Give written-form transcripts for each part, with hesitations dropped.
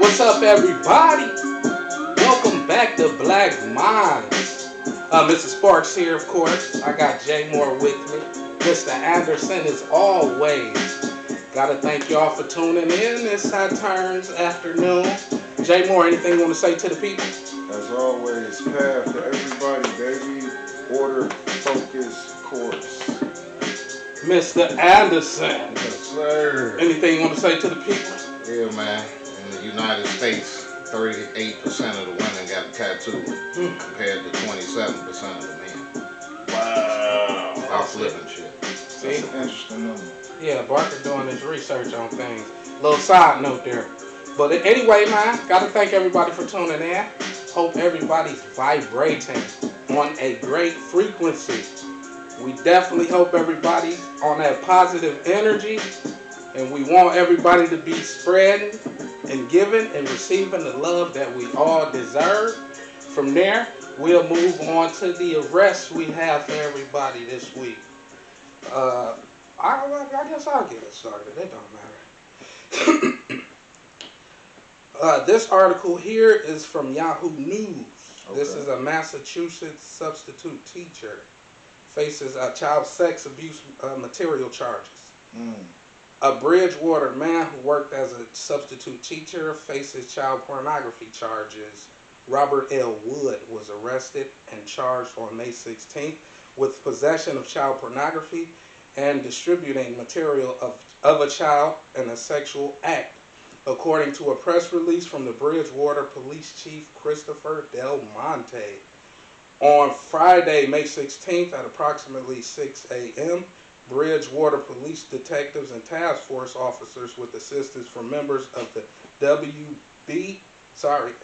What's up, everybody? Welcome back to Black Minds. Mr. Sparks here, of course. I got Jay Moore with me. Mr. Anderson, as always. Gotta thank y'all for tuning in this turns afternoon. Jay Moore, anything you want to say to the people? As always, path to everybody, baby. Order, focus, course. Mr. Anderson, Yes, sir. anything you want to say to the people? Yeah, man. In the United States, 38% of the women got a tattoo compared to 27% of the men. Wow. Stop flipping shit. See? That's an interesting number. Yeah, Barker doing his research on things. Little side note there. But anyway, man, gotta thank everybody for tuning in. Hope everybody's vibrating on a great frequency. We definitely hope everybody's on that positive energy, and we want everybody to be spreading and giving and receiving the love that we all deserve. From there, we'll move on to the arrests we have for everybody this week. I guess I'll get it started. It don't matter. This article here is from Yahoo News. This Okay. is a Massachusetts substitute teacher faces child sex abuse material charges. A Bridgewater man who worked as a substitute teacher faces child pornography charges. Robert L. Wood was arrested and charged on May 16th with possession of child pornography and distributing material of a child in a sexual act, according to a press release from the Bridgewater Police Chief Christopher Del Monte. On Friday, May 16th at approximately 6 a.m., Bridgewater police detectives and task force officers with assistance from members of the WB,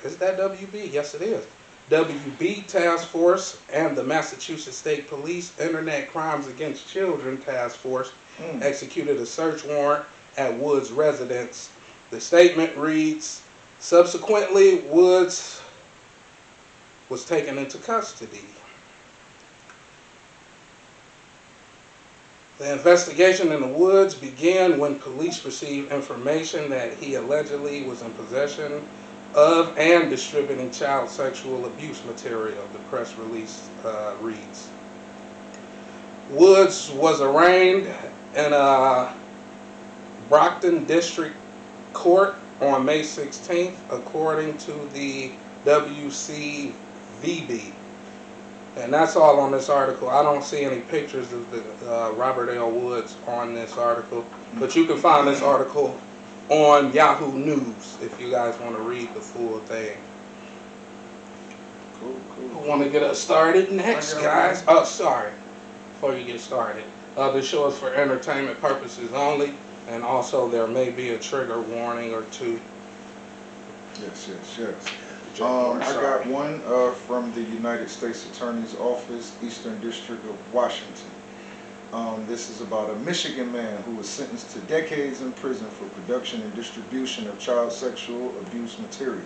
is that WB? Yes, it is. WB Task Force and the Massachusetts State Police Internet Crimes Against Children Task Force executed a search warrant at Woods' residence. The statement reads, subsequently, Woods was taken into custody. The investigation in the Woods began when police received information that he allegedly was in possession of and distributing child sexual abuse material, the press release reads. Woods was arraigned in Brockton District Court on May 16th, according to the WCVB. And that's all on this article. I don't see any pictures of the Robert L. Woods on this article, but you can find this article on Yahoo News if you guys want to read the full thing. Cool. Who want to get us started next, guys? Oh, sorry. Before you get started, this show is for entertainment purposes only, and also there may be a trigger warning or two. Yes. I got one from the United States Attorney's Office, Eastern District of Washington. This is about a Michigan man who was sentenced to decades in prison for production and distribution of child sexual abuse material.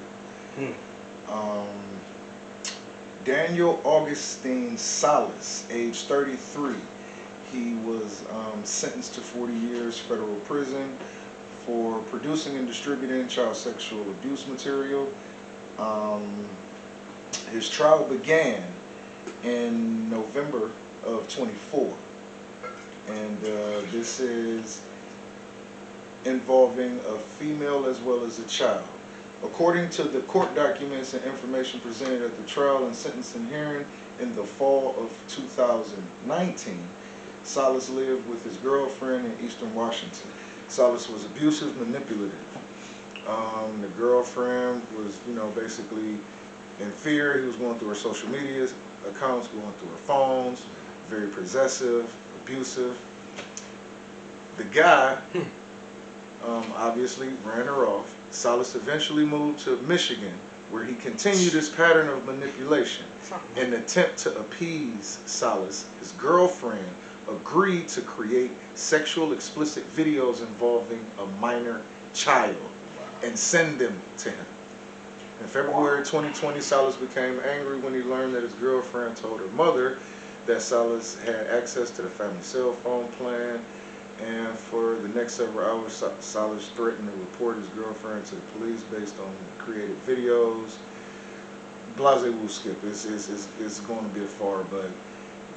Daniel Augustine Salas, age 33. He was sentenced to 40 years federal prison for producing and distributing child sexual abuse material. His trial began in November of 24, and this is involving a female as well as a child. According to the court documents and information presented at the trial and sentencing hearing in the fall of 2019, Salas lived with his girlfriend in Eastern Washington. Salas was abusive, manipulative. The girlfriend was, basically in fear. He was going through her social media accounts, going through her phones, very possessive, abusive. The guy obviously ran her off. Salas eventually moved to Michigan, where he continued his pattern of manipulation. In an attempt to appease Salas, his girlfriend agreed to create sexual explicit videos involving a minor child and send them to him. In February 2020, Salas became angry when he learned that his girlfriend told her mother that Salas had access to the family cell phone plan And for the next several hours, Salas threatened to report his girlfriend to the police based on created videos. Blase will skip. It's going to be a far, but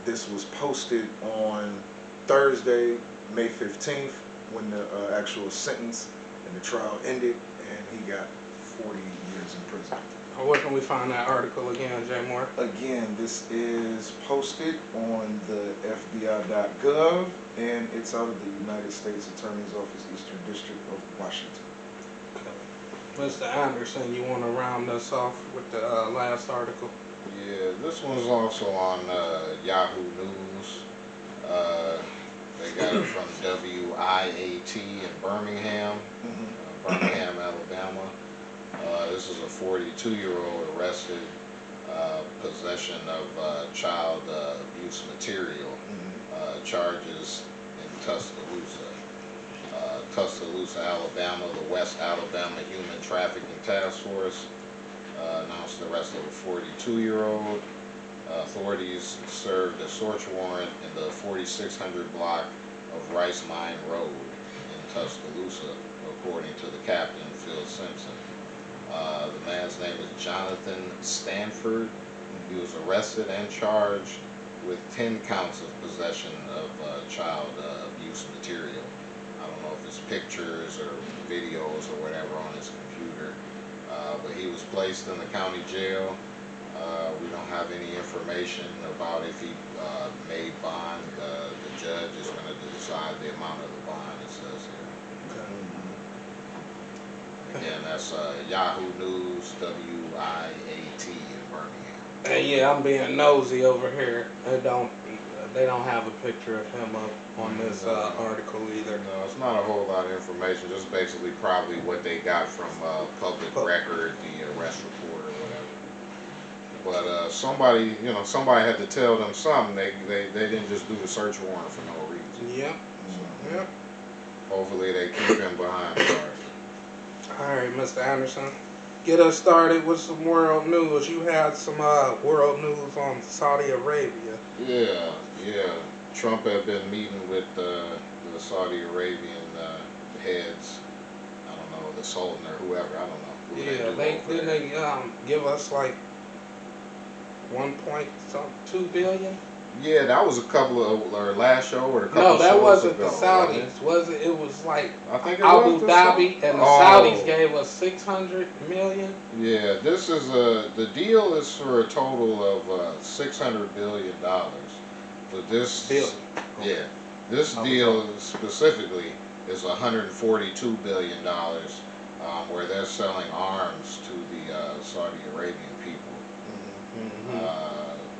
this was posted on Thursday, May 15th, when the actual sentence and the trial ended, and he got 40 years in prison. Where can we find that article again, Jay Moore? Again, this is posted on the FBI.gov, and it's out of the United States Attorney's Office, Eastern District of Washington. Mr. Anderson, you want to round us off with the last article? Yeah, this one's also on Yahoo News. They got it from WIAT in Birmingham, Birmingham, Alabama. This is a 42-year-old arrested possession of child abuse material charges in Tuscaloosa. Tuscaloosa, Alabama, the West Alabama Human Trafficking Task Force announced the arrest of a 42-year-old. Authorities served a search warrant in the 4600 block of Rice Mine Road in Tuscaloosa, according to the captain, Phil Simpson. The man's name is Jonathan Stanford. He was arrested and charged with 10 counts of possession of child abuse material. I don't know if it's pictures or videos or whatever on his computer, but he was placed in the county jail. We don't have any information about if he made bond. The judge is going to decide the amount of the bond, it says here. Again, that's Yahoo News, WIAT in Birmingham. Hey, yeah, I'm being nosy over here. They don't have a picture of him up on this article either. No, it's not a whole lot of information. Just basically probably what they got from public record, the arrest report or whatever. But somebody had to tell them something. They didn't just do the search warrant for no reason. Yep. So, Yep. hopefully they keep him behind bars. All right, Mr. Anderson, get us started with some world news. You had some world news on Saudi Arabia. Yeah. Trump had been meeting with the Saudi Arabian heads. I don't know, the Sultan or whoever. I don't know. Yeah, they give us like 1.2 billion. Yeah, that was a couple of our last show or a couple. No, that shows wasn't ago, the Saudis. Was it? It was like I think it Abu was the Dhabi, and the Saudis gave us 600 million. Yeah, this is the deal is for a total of $600 billion. But this this deal specifically is $142 billion, where they're selling arms to the Saudi Arabian people.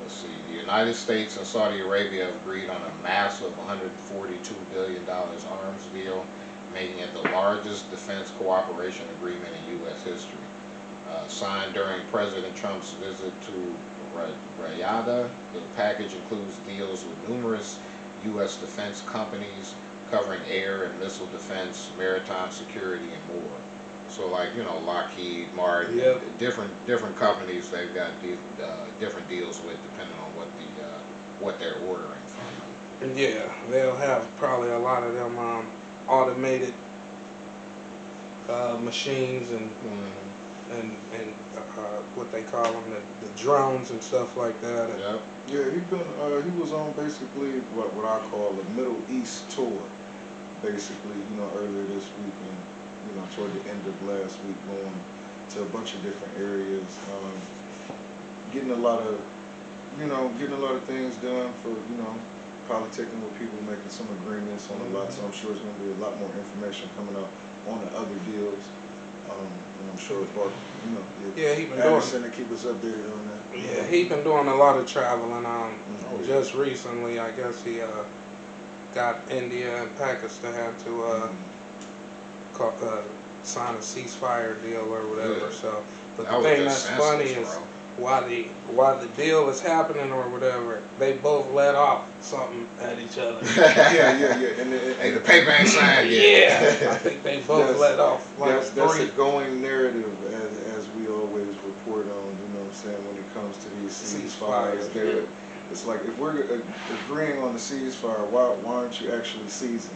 Let's see, the United States and Saudi Arabia have agreed on a massive $142 billion arms deal, making it the largest defense cooperation agreement in U.S. history. Signed during President Trump's visit to Riyadh, the package includes deals with numerous U.S. defense companies covering air and missile defense, maritime security, and more. So, like, Lockheed Martin, different companies they've got different deals with depending on what they're ordering from them. Yeah, they'll have probably a lot of them automated machines and what they call them, the drones and stuff like that. Yeah, he was on basically what I call a Middle East tour, basically, earlier this week and toward the end of last week, going to a bunch of different areas, getting a lot of things done for politicking with people, making some agreements on a lot. So I'm sure there's going to be a lot more information coming out on the other deals. And I'm sure Bart, he been Anderson to keep us updated on that. Yeah, he been doing a lot of traveling. Just recently, I guess he got India and Pakistan to sign a ceasefire deal or whatever. Yeah. So, but the thing that's funny is while the deal is happening or whatever, they both let off something at each other. Yeah. And the paper ain't signed yet. Yeah, I think they both let off. That's a going narrative, as we always report on. When it comes to these ceasefires, it's like if we're agreeing on the ceasefire, why aren't you actually seizing?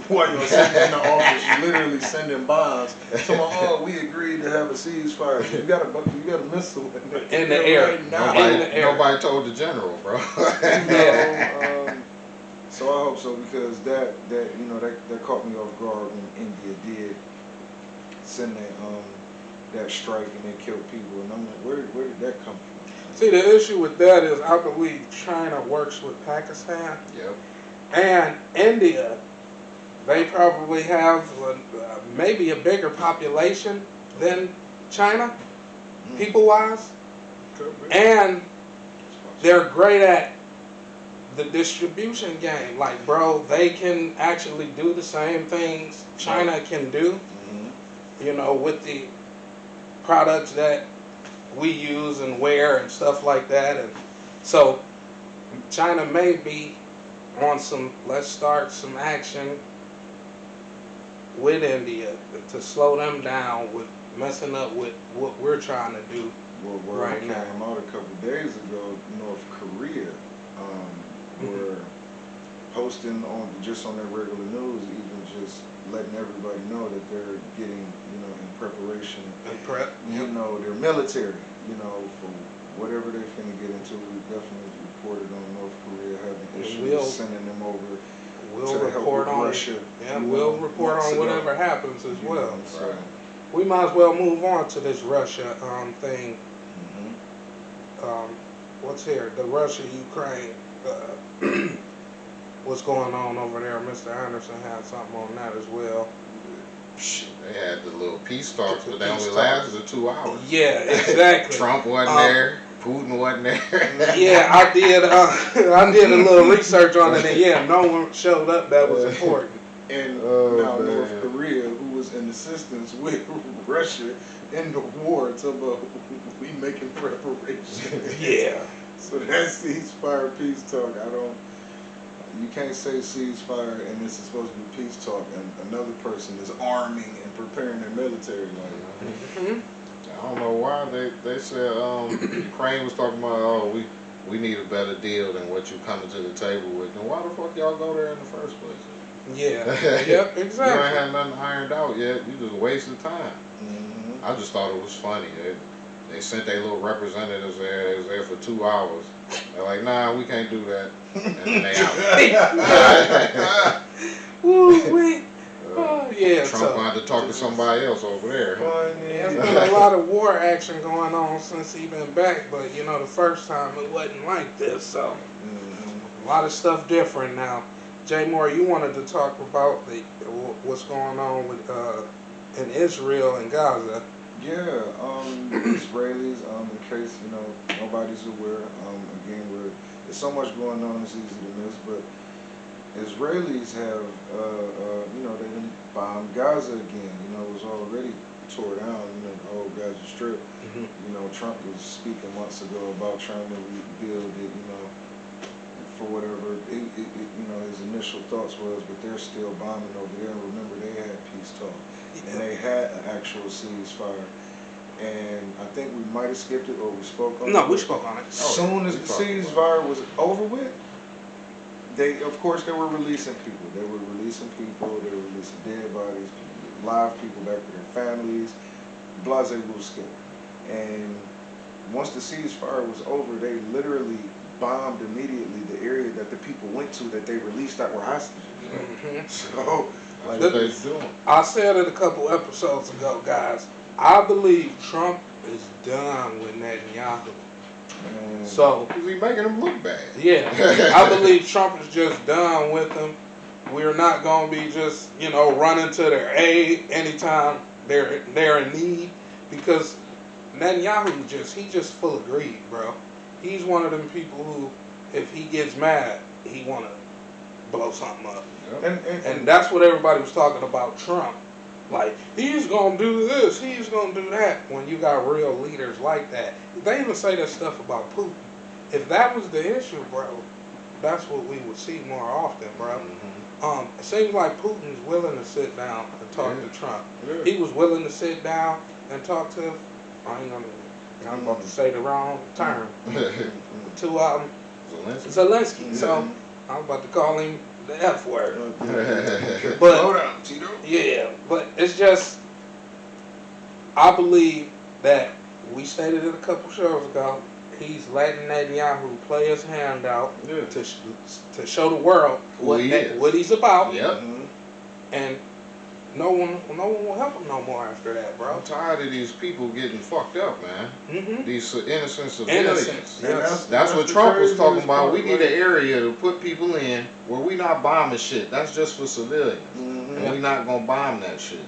while you're sitting in the office, literally sending bombs. So, oh, we agreed to have a ceasefire. You got a missile in the air. Right now. Nobody told the general, bro. So I hope so, because that caught me off guard when India did send that strike and they killed people, and I'm like, where did that come from? See, the issue with that is I believe China works with Pakistan. Yep. And India. They probably have maybe a bigger population than China, people-wise. And they're great at the distribution game. Like, bro, they can actually do the same things China can do, you know, with the products that we use and wear and stuff like that. And so China may be on some, let's start some action with India to slow them down with messing up with what we're trying to do. Well, where right I came out a couple of days ago, North Korea were posting on their regular news, even just letting everybody know that they're getting, in preparation, their military, for whatever they're finna get into. We definitely reported on North Korea having issues sending them over. We'll report on Russia. Yeah, we'll report on whatever happens as well. So we might as well move on to this Russia thing. What's here? The Russia-Ukraine. What's going on over there? Mr. Anderson had something on that as well. They had the little peace talks, but they only lasted 2 hours. Yeah, exactly. Trump wasn't there. Putin wasn't there. Yeah, I did. I did a little research on it, and yeah, no one showed up that was important. And now North Korea, who was in assistance with Russia in the war, talking about we making preparations. Yeah. So that ceasefire peace talk, you can't say ceasefire and this is supposed to be peace talk, and another person is arming and preparing their military. I don't know why they said Ukraine was talking about, we need a better deal than what you coming to the table with. And why the fuck y'all go there in the first place? Yeah. Yep. Exactly. You ain't had nothing ironed out yet. You just wasted time. I just thought it was funny. They sent their little representatives there. They was there for 2 hours. They're like, nah, we can't do that. And then they out. Woo-wee. Yeah, Trump wanted to talk to somebody else over there. There's been a lot of war action going on since he been back, but the first time it wasn't like this, so a lot of stuff different now. Jay Moore, you wanted to talk about what's going on with in Israel and Gaza. Yeah, Israelis, in case nobody's aware, again, there's so much going on, it's easy to miss, but Israelis have, they done bombed Gaza again. It was already tore down, the whole Gaza Strip. Trump was speaking months ago about trying to rebuild it, for whatever, his initial thoughts was, but they're still bombing over there. And remember, they had peace talk, and they had an actual ceasefire. And I think we might have skipped it, or we spoke on it. No, we spoke on it. As soon as the ceasefire was over with, they were releasing people. They were releasing dead bodies, live people back to their families, blase blue. And once the ceasefire was over, they literally bombed immediately the area that the people went to that they released that were hostages. So, I said it a couple episodes ago, guys. I believe Trump is done with Netanyahu. So is he making him look bad? Yeah, I believe Trump is just done with him. We're not gonna be just running to their aid anytime they're in need, because Netanyahu he's just full of greed, bro. He's one of them people who, if he gets mad, he wanna blow something up. Yep. And that's what everybody was talking about Trump. Like, he's gonna do this, he's gonna do that, when you got real leaders like that. They even say that stuff about Putin. If that was the issue, bro, that's what we would see more often, bro. It seems like Putin's willing to sit down and talk to Trump. Yeah. He was willing to sit down and talk to, I'm about to say the wrong term, to Zelensky. So, I'm about to call him the F word. But hold on, Tito. Yeah, but it's just, I believe that we stated it a couple shows ago. He's letting Netanyahu play his hand out to show the world what he's about. Yep. And no one will help him no more after that, bro. I'm tired of these people getting fucked up, man. These innocent Innocent. civilians. Yes. That's what Trump was talking about. We need an area to put people in where we not bombing shit. That's just for civilians. And we not gonna bomb that shit.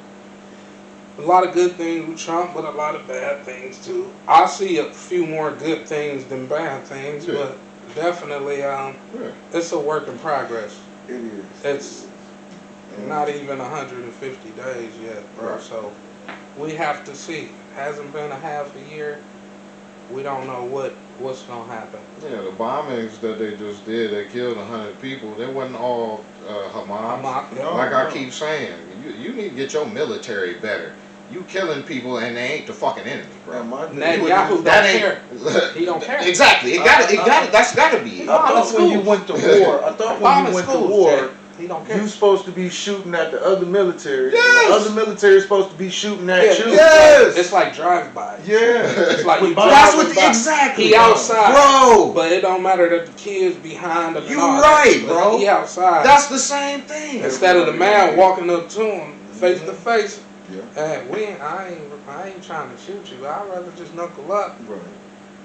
A lot of good things with Trump, but a lot of bad things too. I see a few more good things than bad things, but definitely it's a work in progress. It is. It's not even 150 days yet, bro. Right. So we have to see. It hasn't been a half a year. We don't know what's gonna happen. Yeah, the bombings that they just did, they killed 100 people. They wasn't all Hamas. Like I keep saying, you need to get your military better. You killing people and they ain't the fucking enemy, bro. Netanyahu don't care. He don't care. Exactly. That's gotta be it. I thought when you went to war, he don't care. You supposed to be shooting at the other military. Yes. The other military is supposed to be shooting at you. Yes. It's like drive-by. Yeah. It's like you that's driving what by. exactly. He outside, bro. But it don't matter that the kids behind him. You right, bro. He outside. That's the same thing. Instead of the man walking up to him face to face. Yeah. I ain't trying to shoot you. I'd rather just knuckle up. Right.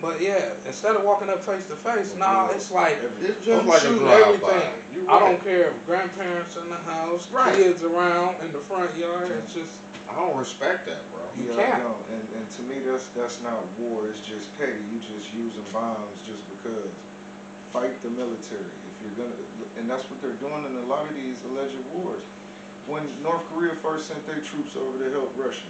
But yeah, instead of walking up face to face, it's like it's just like shooting everything. I don't care if grandparents in the house, kids around in the front yard. It's just I don't respect that, bro. You can't. No. And to me, that's not war. It's just petty. You just using bombs just because. Fight the military if you're gonna, and that's what they're doing in a lot of these alleged wars. When North Korea first sent their troops over to help Russia,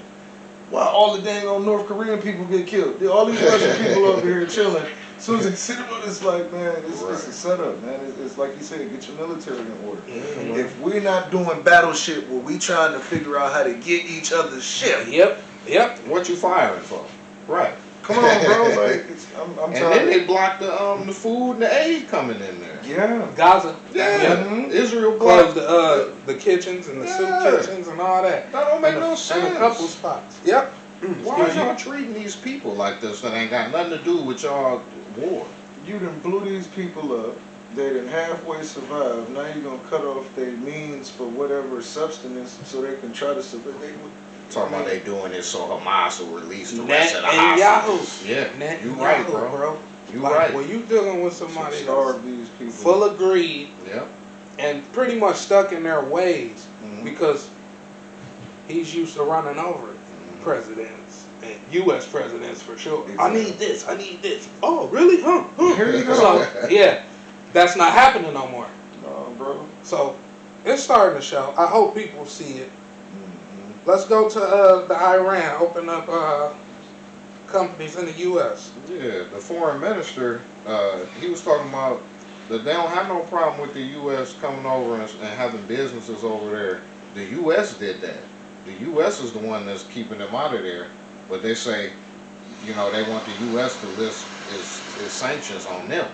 why all the dang old North Korean people get killed? All these Russian people over here chilling. As soon as they sit about, it's like, man, it's a setup, man. It's like you said, get your military in order. If we're not doing battle shit, where we trying to figure out how to get each other's shit. Yep. What you firing for? Right. Come on, bro. Like, I'm and then they blocked the food and the aid coming in there. Yeah. Gaza. Yeah. Israel closed the kitchens and the soup kitchens and all that. That don't make no sense. And a couple spots. Yep. Why are y'all treating these people like this that ain't got nothing to do with y'all war? You done blew these people up. They done halfway survived. Now you're gonna cut off their means for whatever substance so they can try to survive. Talking about they doing this so Hamas will release the rest of the hostages. Yeah, you right, bro. You right. When you dealing with somebody these people full of greed, yep, and pretty much stuck in their ways because he's used to running over presidents and U.S. presidents for sure. Exactly. I need this. Oh, really? Huh? Here you go. So yeah, that's not happening no more. No, bro. So it's starting to show. I hope people see it. Let's go to the Iran. Open up companies in the U.S. Yeah, the foreign minister, he was talking about that they don't have no problem with the U.S. coming over and having businesses over there. The U.S. did that. The U.S. is the one that's keeping them out of there. But they say, they want the U.S. to list its sanctions on them.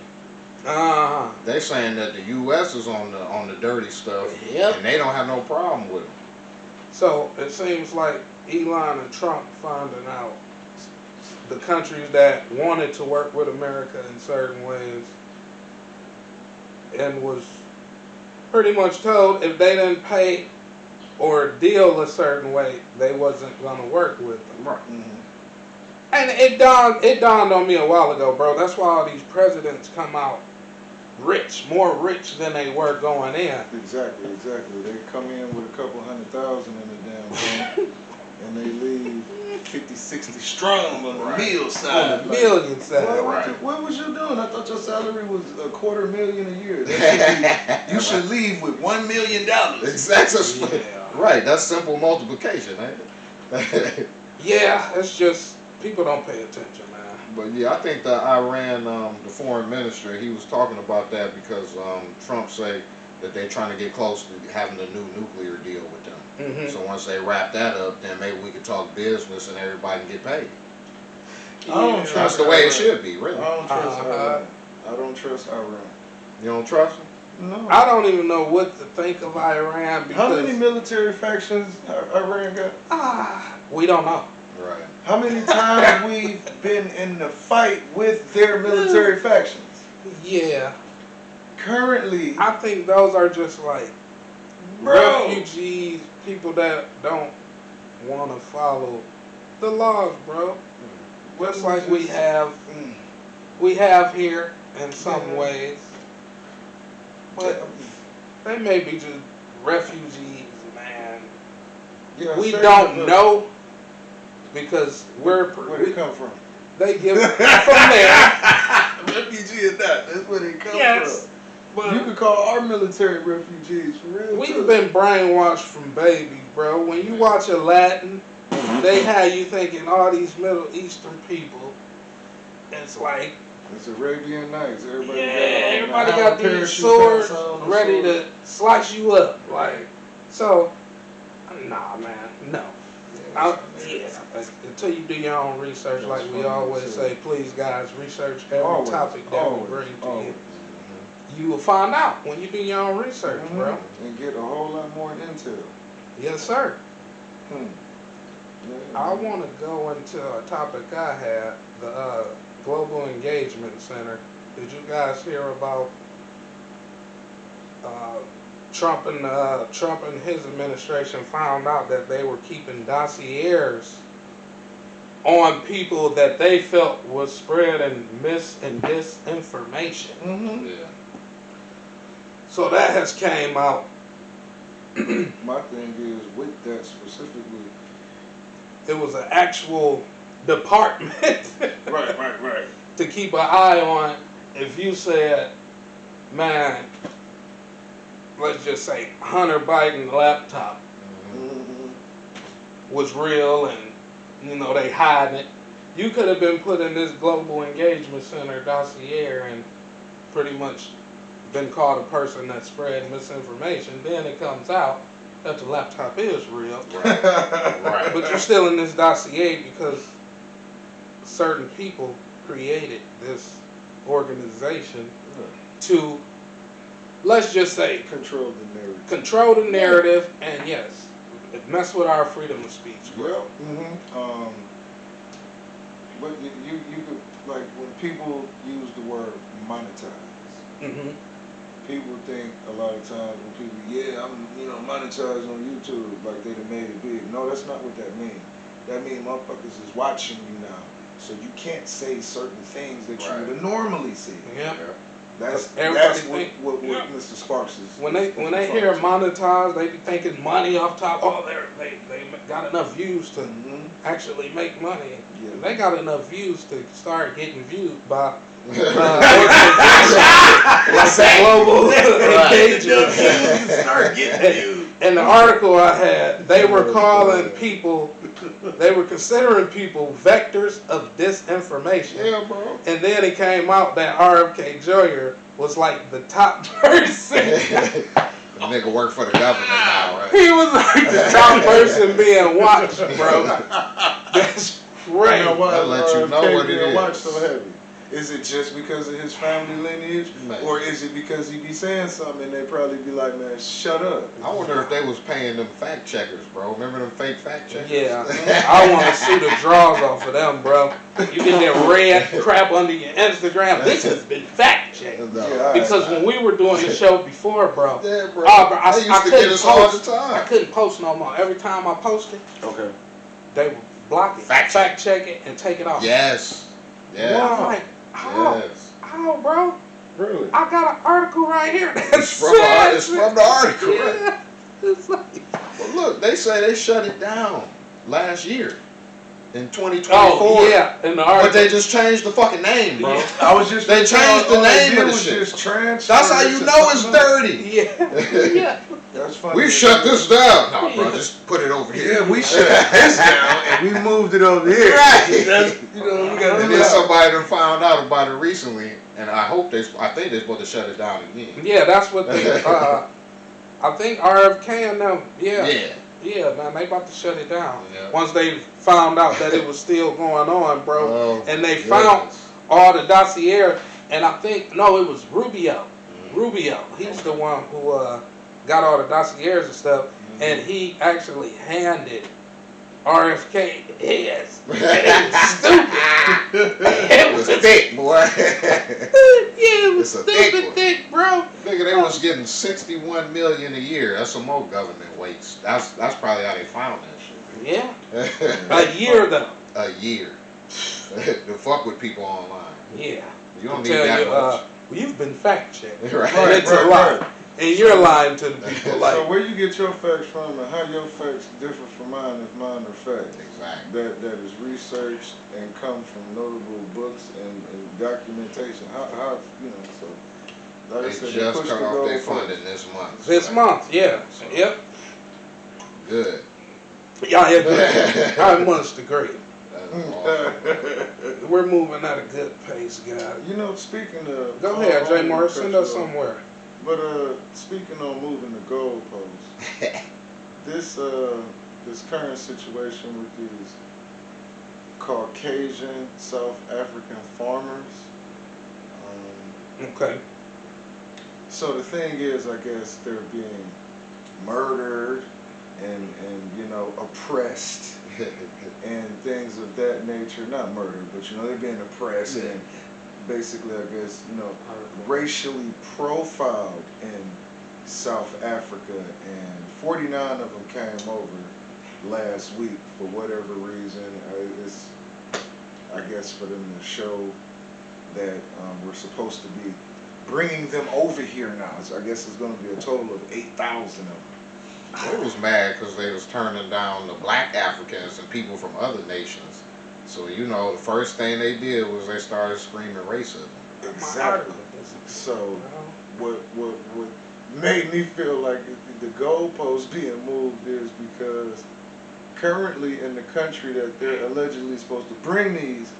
They saying that the U.S. is on the dirty stuff, and they don't have no problem with them. So it seems like Elon and Trump finding out the countries that wanted to work with America in certain ways and was pretty much told if they didn't pay or deal a certain way, they wasn't going to work with them. Right. And it dawned on me a while ago, bro. That's why all these presidents come out rich, more rich than they were going in. Exactly. They come in with a couple $100,000 in the damn thing, and they leave 50, 60 strong on the meal side. On the million side. What was you doing? I thought your salary was $250,000 a year. You should leave with $1 million. Exactly. Yeah. Right. That's simple multiplication, ain't it? Yeah, it's just people don't pay attention, man. But yeah, I think the Iran, the foreign minister, he was talking about that because Trump say that they're trying to get close to having a new nuclear deal with them. So once they wrap that up, then maybe we can talk business and everybody can get paid. That's the way it should be, really. I don't trust Iran. I don't trust Iran. You don't trust them? No. I don't even know what to think of Iran because How many military factions Iran got? We don't know. Right. How many times we've been in the fight with their military factions? Yeah, Currently, I think those are just like bro. refugees, people that don't want to follow the laws, bro. Just like we have here in some ways, but they may be just refugees, man. Yeah, We don't know because where they come from. They give it from there. Refugee or not, that's where they come Yes, from. but You could call our military refugees for real. we've been brainwashed from babies, bro. When you watch Aladdin, they had you thinking all these Middle Eastern people. It's like, It's Arabian Nights. everybody got these swords ready to slice you up. Like, so, nah, man, no. Until you do your own research, like we always say, please, guys, research every topic that we bring to you. You will find out when you do your own research, bro. And get a whole lot more intel. Yes, sir. Yeah, I want to go into a topic I had, the Global Engagement Center. Did you guys hear about Trump and his administration found out that they were keeping dossiers on people that they felt was spreading mis and disinformation. Yeah. So that has came out. My thing is, with that specifically, It was an actual department right. to keep an eye on. If you said, man, let's just say Hunter Biden laptop was real and, they hiding it, you could have been put in this Global Engagement Center dossier and pretty much been called a person that spread misinformation. Then it comes out that the laptop is real. Right. But you're still in this dossier because certain people created this organization to, let's just say, Control the narrative, and yes, it mess with our freedom of speech, bro. But you could, like, when people use the word monetize, people think a lot of times when people, I'm monetized on YouTube, like they done made it big. No, that's not what that means. That means motherfuckers is watching you now, so you can't say certain things that you would have normally said. Yeah. That's what Mr. Sparks is. When they hear monetize, they be thinking money off top. Oh, they got enough views to actually make money. Yeah. They got enough views to start getting viewed by Global Engagement. Start getting viewed. In the article I had, they were calling people, they were considering people vectors of disinformation. Yeah, bro. And then it came out that RFK Jr. was like the top person. The nigga work for the government now, right? He was like the top person being watched, bro. That's crazy. I'll let you know what it is. Watch so heavy. Is it just because of his family lineage, or is it because he be saying something and they probably be like, man, shut up? I wonder if they was paying them fact checkers, bro. Remember them fake fact checkers? Yeah, I want to see the draws off of them, bro. You get that red crap under your Instagram. This has been fact checked. Because when we were doing the show before, bro, yeah, bro. I used to get us all the time. I couldn't post no more. Every time I posted, they would block it, fact check it, and take it off. Yes. Yeah. Well, I'm like, how, bro? Really? I got an article right here. It's from the article. Yeah. Right? It's like, Well, look, they say they shut it down last year in 2024. oh yeah, in the article. But they just changed the fucking name, bro. Yeah. I was just. They changed the name of the shit. That's That's how you know it's dirty. Yeah. That's funny. We shut this down. No, bro, just put it over here. Yeah, we shut this down and we moved it over here. Right. That's, we got And then somebody done found out about it recently, and I think they're supposed to shut it down again. Yeah, that's what they, I think RFK and them, yeah, man, they about to shut it down. Yeah. Once they found out that it was still going on, bro, Oh, and they found all the dossier, and I think, no, it was Rubio. Rubio. He's the one who got all the dossiers and stuff, and he actually handed RFK his. And it was stupid. It was thick, boy. Yeah, it was stupid thick, bro. Nigga, they was getting $61 million a year. That's some more government waste. That's probably how they found that shit. Yeah. A year though. A year. To fuck with people online. Yeah. You don't need that much. You've been fact checked. Right. And it's a lie. And you're lying to the people. Like, so where you get your facts from and how your facts differ from mine if mine are facts. Exactly. That is researched and come from notable books and documentation. How so like I said, They just push cut the off their goalpost. funding this month. this month, yeah. So, Yep. Good. Yeah, I agree. I must agree. That's awesome. We're moving at a good pace, guys. You know, speaking of... Go ahead, J. Morris. Send us somewhere. But speaking on moving the goalposts, this current situation with these Caucasian South African farmers. Okay. So the thing is, I guess they're being murdered and oppressed and things of that nature. Not murdered, but they're being oppressed and basically, I guess, racially profiled in South Africa, and 49 of them came over last week for whatever reason. It's, I guess, for them to show that we're supposed to be bringing them over here now. So I guess it's going to be a total of 8,000 of them. They was mad because they was turning down the black Africans and people from other nations. So, the first thing they did was they started screaming racism. Exactly. So what made me feel like the goalpost being moved is because currently in the country that they're allegedly supposed to bring these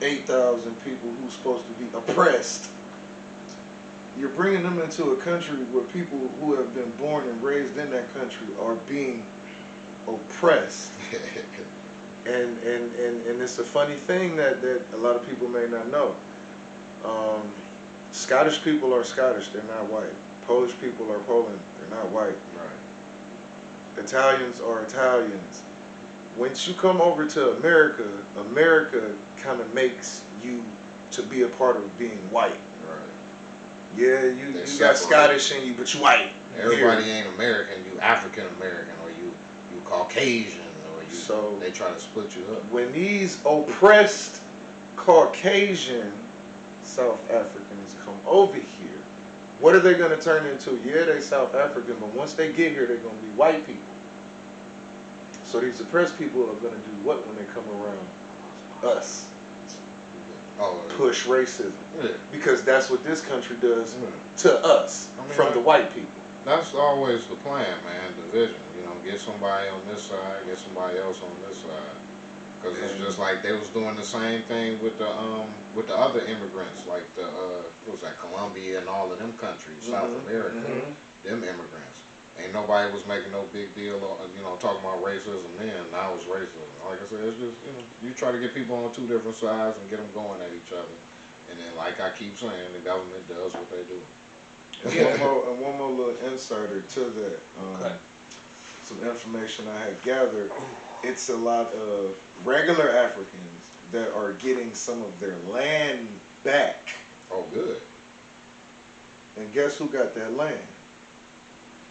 8,000 people who's supposed to be oppressed, you're bringing them into a country where people who have been born and raised in that country are being oppressed. And it's a funny thing that a lot of people may not know. Scottish people are Scottish, they're not white. Polish people are Poland, they're not white. Right. Italians are Italians. Once you come over to America, America kind of makes you to be a part of being white. Right. Yeah, you got Scottish in you, but you white. Everybody ain't American, you African American, or you Caucasian. So they try to split you up. When these oppressed Caucasian South Africans come over here, what are they going to turn into? Yeah, they South African, but once they get here, they're going to be white people. So these oppressed people are going to do what when they come around? Us. Push racism. Yeah. Because that's what this country does to us from the white people. That's always the plan, man. Division. Get somebody on this side, get somebody else on this side. Because it's just like they was doing the same thing with the other immigrants, like what was that, Colombia and all of them countries, South America, them immigrants. Ain't nobody was making no big deal, talking about racism then. Now it's racism. Like I said, it's just you try to get people on two different sides and get them going at each other, and then like I keep saying, the government does what they do. And one more little insider to that. Okay. Some information I had gathered, it's a lot of regular Africans that are getting some of their land back. Oh, good. And guess who got that land?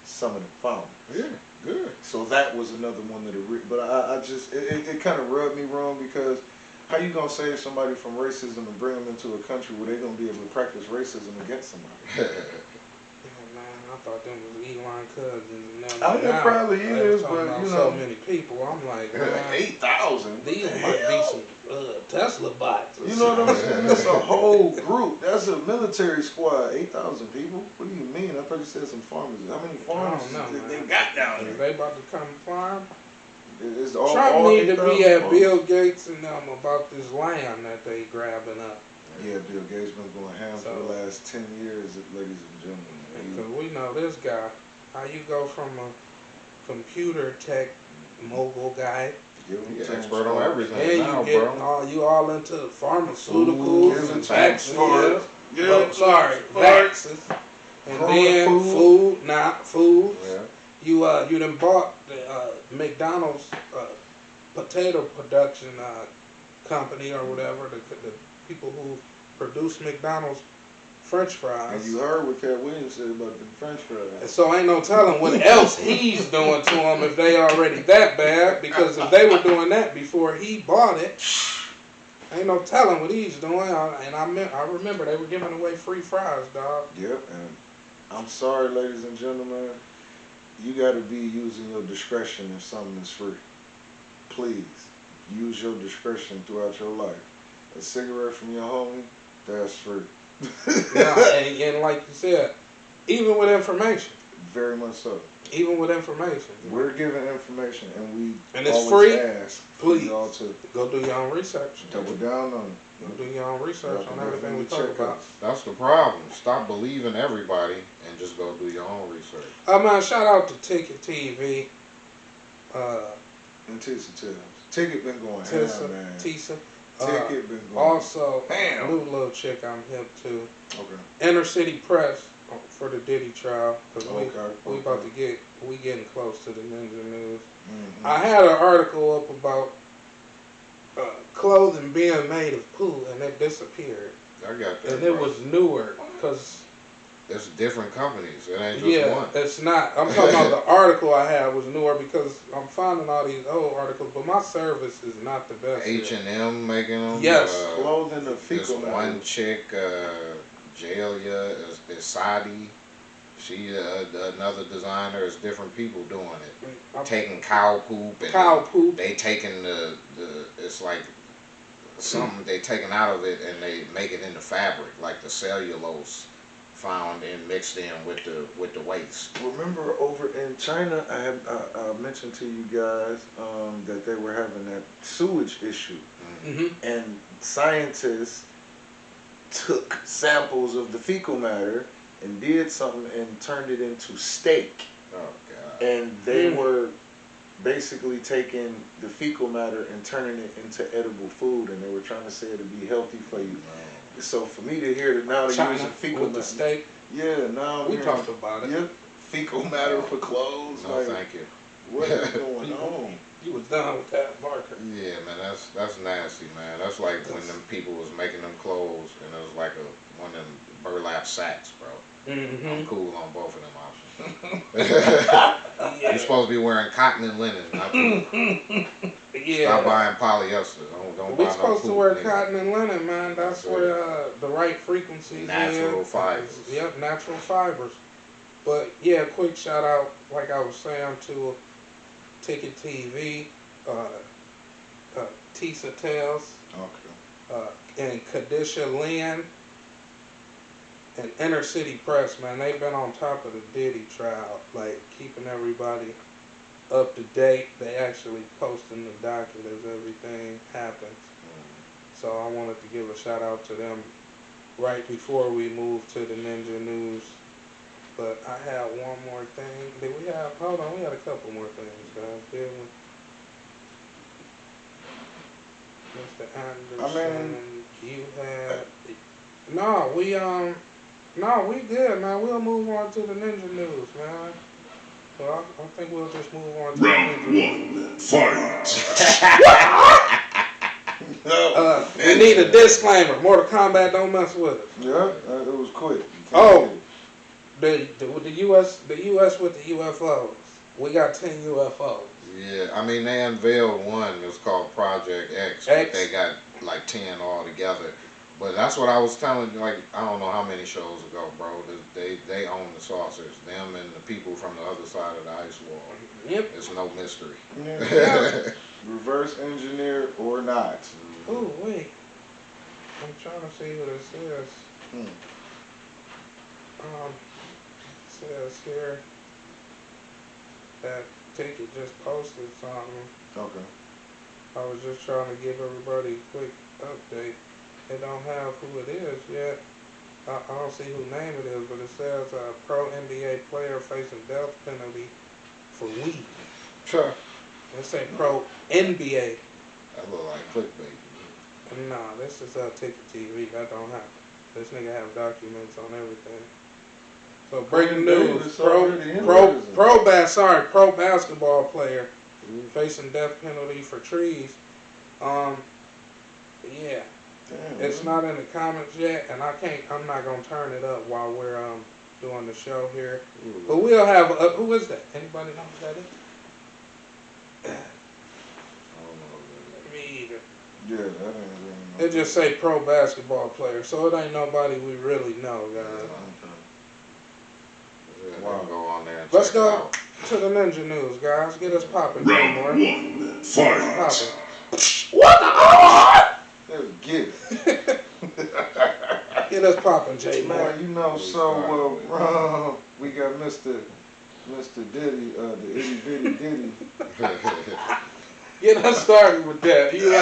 Some of the farmers. Yeah, good. So that was another one of the... But I just... It kind of rubbed me wrong because how you going to save somebody from racism and bring them into a country where they're going to be able to practice racism against somebody? I thought them was Elon cousins. It probably is, but so many people. I'm like, 8,000. These might be some Tesla bots. You know what I'm saying? That's a whole group. That's a military squad. 8,000 people. What do you mean? I thought you said some farmers. How many farmers they got down there? They about to come farm. It's Trump need to be at Bill Gates and them about this land that they grabbing up. Yeah, Bill Gates been going ham for the last 10 years, ladies and gentlemen. Because we know this guy, how you go from a computer tech mogul guy, you're expert on everything. And now, you get all into pharmaceuticals and vaccines. Vaccines. And Growing then food. Yeah. You done bought the McDonald's potato production company or whatever, the people who produce McDonald's French fries. And you heard what Cat Williams said about the French fries. And so ain't no telling what else he's doing to them if they already that bad. Because if they were doing that before he bought it, ain't no telling what he's doing. And I remember they were giving away free fries, dog. Yep, and I'm sorry, ladies and gentlemen, you got to be using your discretion if something is free. Please, use your discretion throughout your life. A cigarette from your homie, that's free. and like you said, even with information. Very much so. Even with information. We're giving information, and it's always free. ask Please y'all to go do your own research. double down on it. Go do your own research on everything we talk about. That's the problem. Stop believing everybody and just go do your own research. Man, shout out to Ticket TV. And Tissa Tales. Ticket been going Tissa, man. Tissa. Ticket been going. Also, Bam. new little chick I'm hip to. Okay. Inner City Press for the Diddy trial. Cause we about to we getting close to the Ninja News. Mm-hmm. I had an article up about clothing being made of poo, and it disappeared. I got that. And it was newer, because it's different companies. It ain't just one. It's not. I'm talking about the article I had was newer, because I'm finding all these old articles, but my service is not the best. H&M making them. Yes. Clothing of fecal This one chick, Jalia, is Sadi. She, another designer, is different people doing it. Taking cow poop. And they taking the it's like something they taking out of it and they make it into fabric, like the cellulose found and mixed in with the waste. Remember over in China, I mentioned to you guys that they were having that sewage issue. Mm-hmm. And scientists took samples of the fecal matter and did something and turned it into steak. Oh God. And they were basically taking the fecal matter and turning it into edible food, and they were trying to say it'd be healthy for you. So for me to hear that now they're using fecal matter, steak. yeah, now We talked about it. Yep, fecal matter for clothes. No, like, thank you. what is going on? You was done with that, Barker. Yeah, man, that's nasty, man. That's like when them people was making them clothes and it was like one of them burlap sacks, bro. Mm-hmm. I'm cool on both of them options. Yeah. You're supposed to be wearing cotton and linen, not poop. Yeah. Stop buying polyester. Don't buy We're no supposed poop, to wear nigga. cotton and linen, man. That's where the right frequencies Natural in. fibers. Yep, natural fibers. But yeah, quick shout out, like I was saying, to Ticket TV, Tissa Tales, and Kadisha Lynn, and Inner City Press, man. They've been on top of the Diddy trial, like keeping everybody up to date. They actually posting the docket as everything happens. So I wanted to give a shout out to them right before we move to the Ninja News. But I had one more thing. Did we have, hold on, we had a couple more things, guys, didn't we? Mr. Anderson, you had, no, we good, man. We'll move on to the Ninja News, man. So I think we'll just move on to Round the Ninja one, News. fight! We need a disclaimer. Mortal Kombat don't mess with us. Yeah, it was quick. The U.S. with the UFOs. We got 10 UFOs. Yeah, I mean they unveiled one. It was called Project X, but they got like 10 all together. But that's what I was telling you. Like I don't know how many shows ago, bro. They own the saucers. Them and the people from the other side of the ice wall. Yep. It's no mystery. Yeah. Reverse engineered or not. Ooh, wait. I'm trying to see what it says. It says here that Ticket just posted something. Okay. I was just trying to give everybody a quick update. They don't have who it is yet. I don't see who name it is, but it says a pro NBA player facing death penalty for weed. Sure. It say pro NBA. That look like clickbait. Nah, this is Ticket TV. That don't happen. This nigga have documents on everything. So breaking Davis news: already pro basketball player facing death penalty for trees. Yeah, Damn, it's man. not in the comments yet, and I'm not gonna turn it up while we're doing the show here. But we'll have who is that? Anybody know who that is? Me either. Yeah, that ain't really. It just say pro basketball player, so it ain't nobody we really know, guys. Wow. Go on there and Let's check it go out. to the ninja news, guys. Get us popping, Round more. one, fight. Popping. What the? Let's get it. Get us popping, J. Moore. Man, you know, we got Mr. Diddy, the Itty Bitty Diddy. Get us started with that. You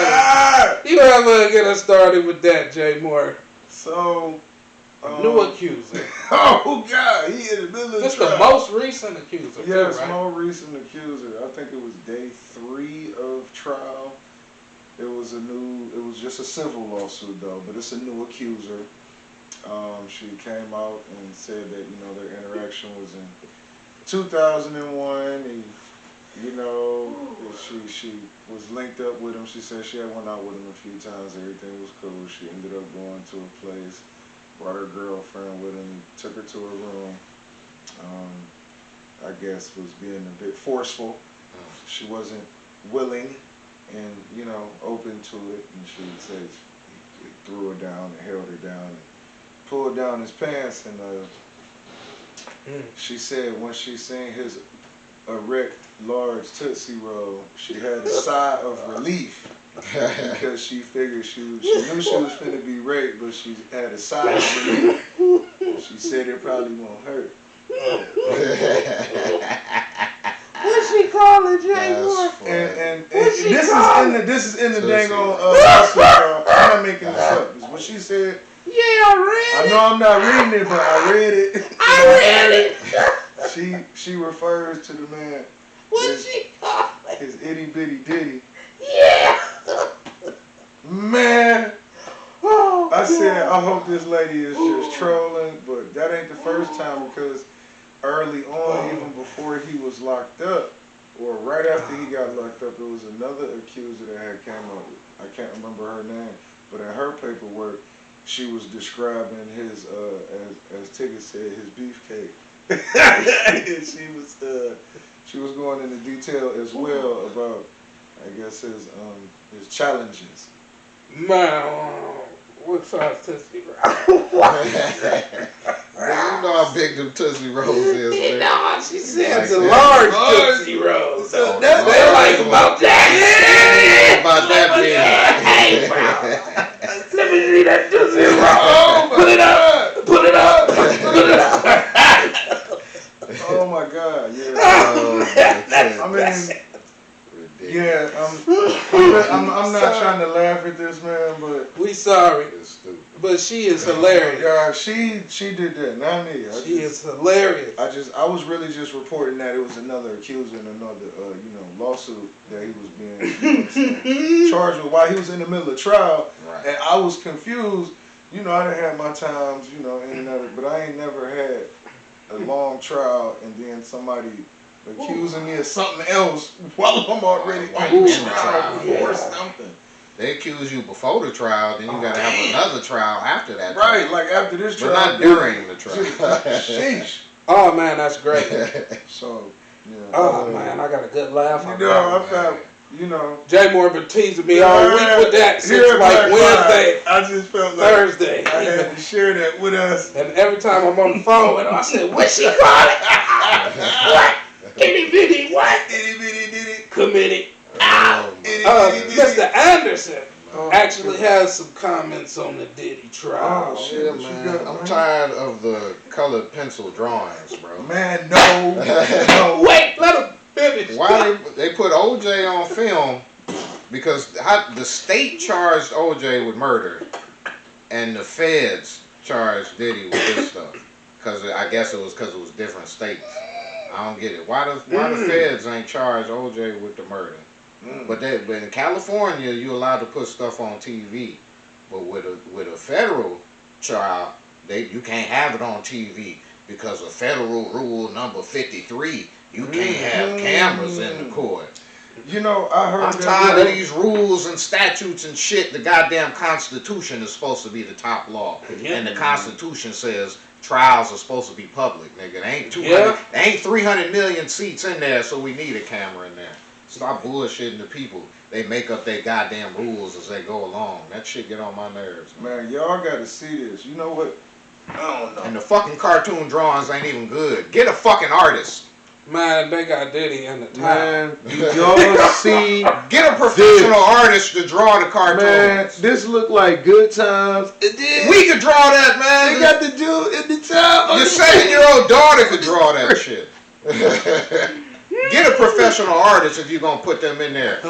ever get us started with that, J. Moore? So, New accuser. Oh God, he in the middle of This trial. the most recent accuser. Yes, too, right? most recent accuser. I think it was day 3 of trial. It was just a civil lawsuit though, but it's a new accuser. She came out and said that, their interaction was in 2001. And, she was linked up with him. She said she had went out with him a few times. Everything was cool. She ended up going to a place, brought her girlfriend with him, took her to her room. I guess was being a bit forceful. She wasn't willing and, open to it. And she said he threw her down and held her down and pulled down his pants. And she said when she seen his erect, large Tootsie Roll, she had a sigh of relief because she figured she knew she was finna be raped, but she had a sigh of relief. She said it probably won't hurt. What's she calling, Jay Moore? And this is in the dang on lawsuit. I'm not making this up. It's what she said. Yeah, I read I know I'm not reading it, but I read it. I read it. She refers to the man. What's she calling? His itty bitty ditty. Yeah. Man, Oh, I said I hope this lady is just trolling, but that ain't the first time because early on, even before he was locked up, or right after he got locked up, there was another accuser that had came up with. I can't remember her name, but in her paperwork, she was describing his, as Tigger said, his beefcake. And she was going into detail as well about, I guess, his challenges. Man, what size Tootsie Roll? Man, you know how big them Tootsie Rolls is, man. No, she said Like the that. large Tootsie Rolls. Oh, They're like about that. About that big. Hey, bro. Let me see that Tootsie Roll. Put it up. Put it up. Put it up. Oh my God! Yeah. I mean, yeah. I'm not trying to laugh at this man, but We sorry, It's stupid. but she is hilarious. God, she did that, not me. She is hilarious. I was really just reporting that it was another accuser in another, lawsuit that he was being charged with while he was in the middle of trial, Right. and I was confused. I done had my times, in and out, but I ain't never had a long trial and then somebody accusing me of something else while I'm already in trial for something. They accuse you before the trial, then you gotta have another trial after that. Right, trial. like after this But trial. not during the trial. Sheesh. Oh man, that's great. So, yeah. Oh man, I got a good laugh on that. I felt, Jay Moore been teasing me all week with that since Here, like Black Wednesday, Minds, I just felt like Thursday. I had to share that with us. And every time I'm on the phone with him, I said, "What she call it? What? Itty bitty what? Itty bitty ditty. Committee." Oh, Itty bitty ditty. Mr. Anderson actually has some comments on the Diddy trial. Oh, shit. yeah, What you man. got, I'm man? tired of the colored pencil drawings, bro. Man, no. Wait, let him finish. Why they put OJ on film? Because the state charged OJ with murder, and the feds charged Diddy with this stuff. Because I guess it was different states. I don't get it. Why the feds ain't charged OJ with the murder? But in California, you're allowed to put stuff on TV. But with a federal trial, you can't have it on TV because of federal rule number 53, you can't have cameras in the court. You know, I heard. I'm tired of these rules and statutes and shit. The goddamn Constitution is supposed to be the top law, and the Constitution says trials are supposed to be public, nigga. There ain't 200, there ain't 300 million seats in there, so we need a camera in there. Stop bullshitting the people. They make up their goddamn rules as they go along. That shit get on my nerves, man. Y'all gotta see this. You know what? I don't know. And the fucking cartoon drawings ain't even good. Get a fucking artist. Man, they got Diddy in the top. Man, y'all see? Get a professional artist to draw the cartoons. Man, this look like Good Times. It did. We could draw that, man. They got the dude in the top. Your 7-year-old daughter could draw that shit. Get a professional artist if you're going to put them in there.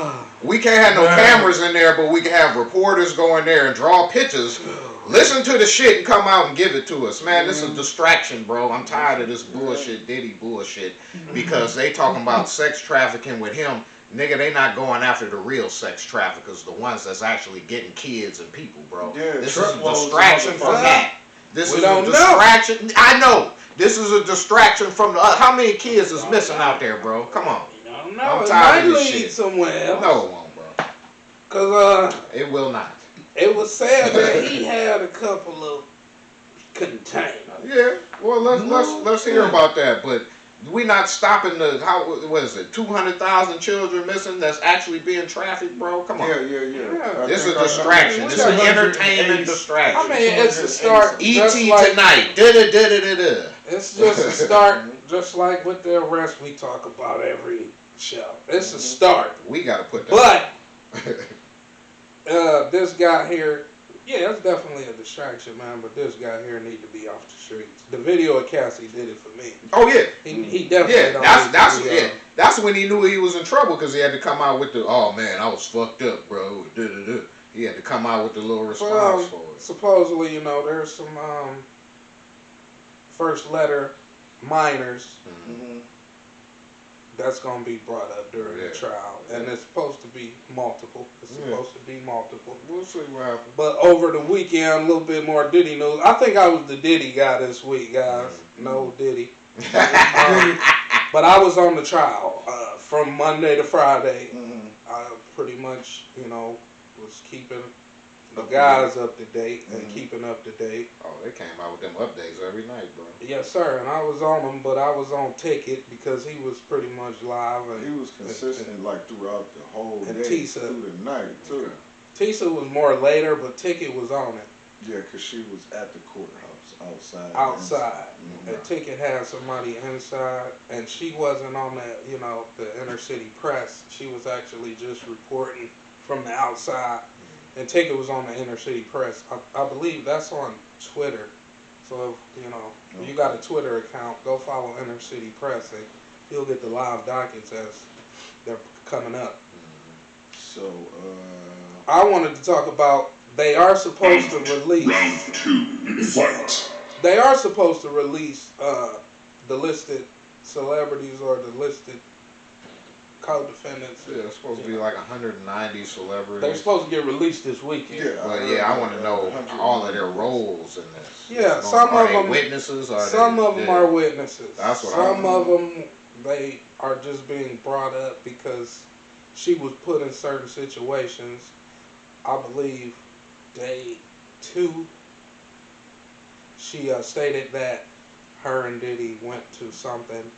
We can't have no cameras in there, but we can have reporters go in there and draw pictures. Listen to the shit and come out and give it to us. Man, this is a distraction, bro. I'm tired of this bullshit, Diddy bullshit. Because they talking about sex trafficking with him. Nigga, they not going after the real sex traffickers, the ones that's actually getting kids and people, bro. Yeah, this is a distraction from that. This is a distraction. Know. I know. This is a distraction from the how many kids is missing out there, bro? Come on. No, I'm tired of this lead shit. Somewhere else. No, it won't, bro. Cause it will not. It was sad that he had a couple of containers. Yeah, well let's hear about that. But we not stopping the what is it? 200,000 children missing that's actually being trafficked, bro. Come on. Yeah. This is a distraction. This is an entertainment distraction. I mean, it's a start. E.T. tonight. It's just a start, just like with the arrest we talk about every show. It's a start. We gotta put that. But this guy here, yeah, it's definitely a distraction, man. But this guy here need to be off the streets. The video of Cassie did it for me. Oh yeah, he definitely. Yeah, that's when he knew he was in trouble because he had to come out with the oh man, I was fucked up, bro. He had to come out with the little response for it. Supposedly, you know, there's some first letter minors. That's going to be brought up during the trial. And it's supposed to be multiple. It's supposed to be multiple. We'll see what happens. But over the weekend, a little bit more Diddy news. I think I was the Diddy guy this week, guys. No Diddy. But I was on the trial from Monday to Friday. I pretty much, you know, was keeping the guys up to date and keeping up to date. Oh, they came out with them updates every night, bro. Yes, sir. And I was on them, but I was on ticket because he was pretty much live. And he was consistent like throughout the whole day, Tisa, through the night too. Tisa was more later, but Ticket was on it. Yeah, because she was at the courthouse outside. And Ticket had somebody inside, and she wasn't on the, you know, the inner city press. She was actually just reporting from the outside. And Ticket was on the inner city press. I believe that's on Twitter. So if, you know, if you got a Twitter account, go follow Inner City Press, and you'll get the live dockets as they're coming up. So I wanted to talk about they are supposed to release. Round 2, fight. They are supposed to release the listed celebrities or the listed co-defendants. Yeah, it's supposed to be like 190 celebrities. They're supposed to get released this weekend. I want to know all of their roles in this. Yeah, some of them witnesses. Some of them are witnesses. That's what some of them they are just being brought up because she was put in certain situations. I believe day 2. She stated that her and Diddy went to something.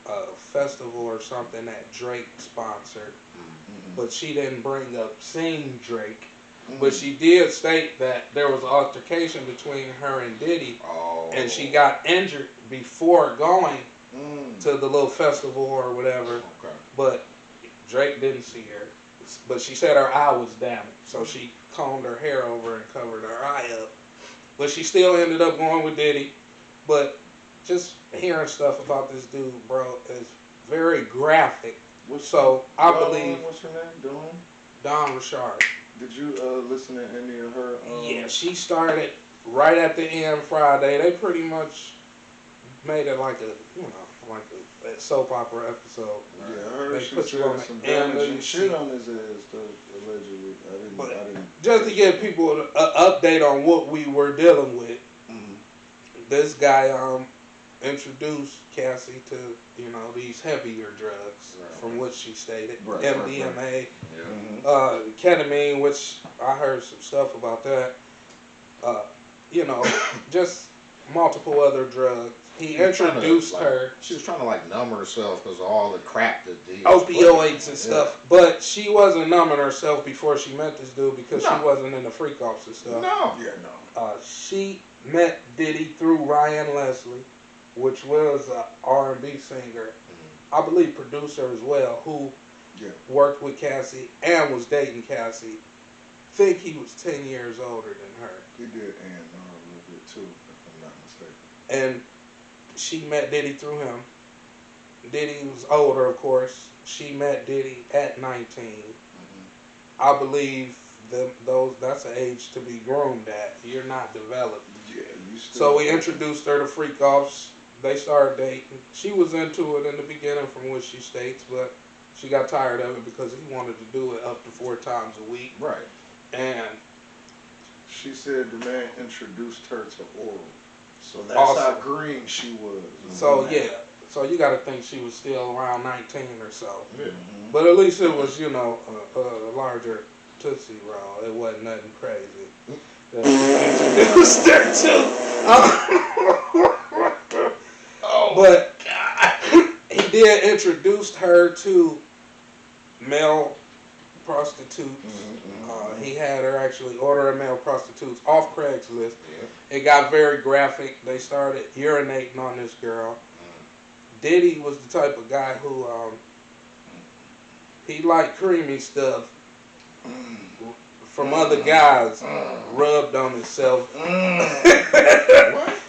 A festival or something that Drake sponsored, but she didn't bring up seeing Drake. But she did state that there was an altercation between her and Diddy, and she got injured before going to the little festival or whatever. But Drake didn't see her. But she said her eye was damaged, so she combed her hair over and covered her eye up. But she still ended up going with Diddy. But just hearing stuff about this dude, bro, is very graphic. So I believe. What's her name? Dawn Richard. Did you listen to any of her? Yeah, she started right at the end Friday. They pretty much made it like a, you know, like a soap opera episode. Yeah, I heard they she put you on said some the end damaging shit on his ass, allegedly. I didn't. Just to give people an update on what we were dealing with, this guy introduced Cassie to, you know, these heavier drugs, from what she stated. Right, MDMA, Mm-hmm. ketamine, which I heard some stuff about that. You know, just multiple other drugs. He introduced her. She was trying to like numb herself because of all the crap that these opioids and stuff. But she wasn't numbing herself before she met this dude because she wasn't into freak offs and stuff. No. Yeah, no. She met Diddy through Ryan Leslie, which was an R&B singer, I believe producer as well, who worked with Cassie and was dating Cassie. Think he was 10 years older than her. He did, and a little bit too, if I'm not mistaken. And she met Diddy through him. Diddy was older, of course. She met Diddy at 19. I believe that's an age to be groomed at. You're not developed. Yeah, you still. So we introduced her to freak offs. They started dating. She was into it in the beginning, from what she states, but she got tired of it because he wanted to do it up to 4 times a week. Right. And she said the man introduced her to oral. So that's also, how green she was. So yeah. So you got to think she was still around 19 or so. Yeah. But at least it was, you know, a larger Tootsie Roll. It wasn't nothing crazy. Introduced her to. But God. He did introduce her to male prostitutes. He had her actually ordering male prostitutes off Craigslist. It got very graphic. They started urinating on this girl. Diddy was the type of guy who he liked creamy stuff from other guys rubbed on himself.